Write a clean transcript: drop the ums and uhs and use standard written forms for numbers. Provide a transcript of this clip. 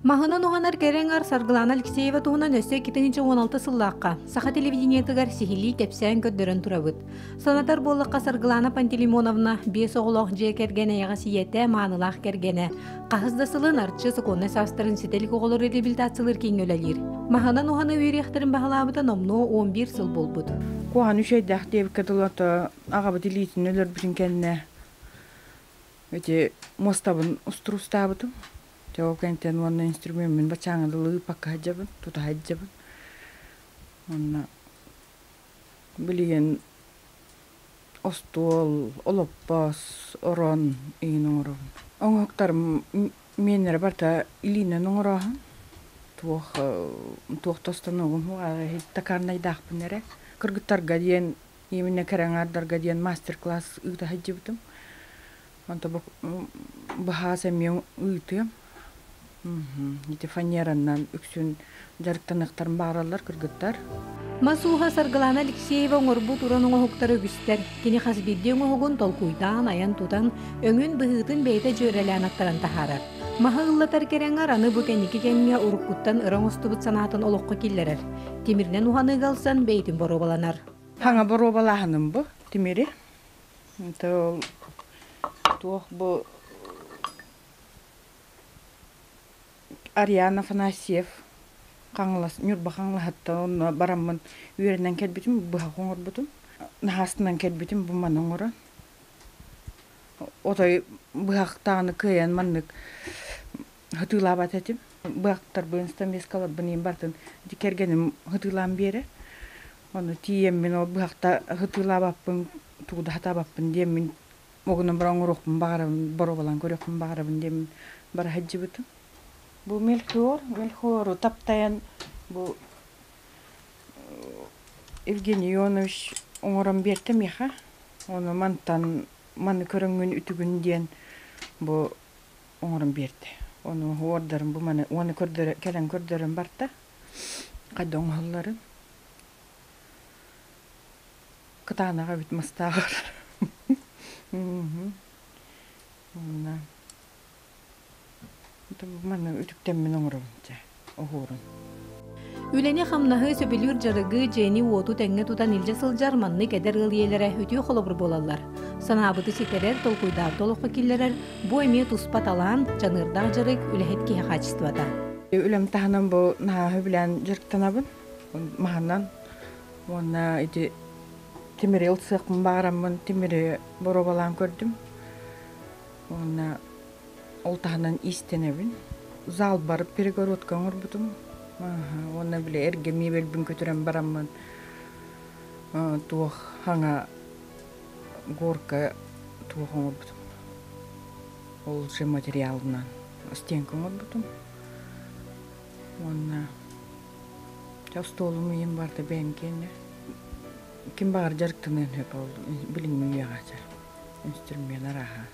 Махынан уғанар кереңар Саргылана Алексеева туғынан өссе 2-16 сыллаққа. Саха телевидениетігар сихили тепсән көддірін тұрабыд. Санатар болыққа Саргылана Пантелеймоновна бес оғылық же кергене яға сиетті маңылақ кергене. Қағыздасылын артшы сықоны састырын сетелік оғылыр реабилитациялар кен өлелер. Маханан уғаны өйректірін бағалабыда номну 11 сыл болбуд. Куан үшейдәқ дейіп кәділаты ағабы делейтін өлір бірін кәніне өте мостабын ұстырустабыдым. Тёв кентен вон инструмент мен бачаңды лы пока хаджабын, тут хаджабын. Он билген остол, олоппас, орон инорон. Оңоктар менер барта илине ноңорахан. Туох тостаногум хуа такарнай дахпынере. Кыргыттарга диен именно караңардарга диен мастер-класс ыта хаджабытым. Онто бахаса мен ыйтым. Ити фанераннан үксүн жарыктанактарын бааралар кыргыттар. Масуха Саргылана Алексеева оңорбут уран оңохуктары үгістер. Кені қасбедде оңохугун толкуйдан, аян тутан, өңін бұғытын бейті жөрелі аттаран тахарар. Маха ыллатар кереңар аны бүкәнекі кәмге уруккуттан ыран остубут санатын олоққа келлерер. Темирнен уханы қалсан бейтін боробаланар. Хаңа боробалаханым бұ, темири. Туох бұ Ариана Афанасьев қаңылас, нүрба қаңылахатта оны барамын үйерінен кәдбетім бұға қоңыр бұтым. Нахасынан кәдбетім бұман оңыры. Отой бұғақтағыны көйен маннық ғытылабат әтім. Бұғақтар бұйынстан бескалат бұнейін бартын декергенім ғытылам бері. Оны тием мен ол бұғақта ғытылабаппын, туғды хатабаппын деймін. Оғының бір оңырықпын бағарабын, боробалан көрекпін бағарабын деймін бара хаджи бұтым. Бұл мельхор, таптаян, бұл Евгений Ионович оңырын берді меха. Оны маны көріңін үтігін дейін бұл оңырын берді. Оны ордарын, оны кәлін көрдерін барда, қайды оңғыларын. Қытағынаға бүт мастағыр. Мана үтүктен мен оңырылынча, оғырын. Үләне қамнағы сөбелер жарығы жені оту тәңі тұтан илжа сылжар манны кәдер ғылиелері өте қолыбыр болалар. Санабыты секерер, толқуйдар толыққа келерер, бұ әме тұспат алан, жанырдақ жарық үләхет кеге қачыстывада. Үләм тағынан бұл наға білән жарықтанабын, мағаннан. Оны темірі ұлтсықпын бағарамын, темірі боробалан көрдім. Оны ол тағынан истенебін. Зал барып перегородка оңыр бұтым. Оны біле әрге мебелбін көтірен барамын. Туық хаңа горка туық оңыр бұтым. Ол же материалынан стенка оңыр бұтым. Оны столым үйім барды бән кені. Кім бағар жарықтың өп олды. Білін үйе ғачар. Инструмент араға.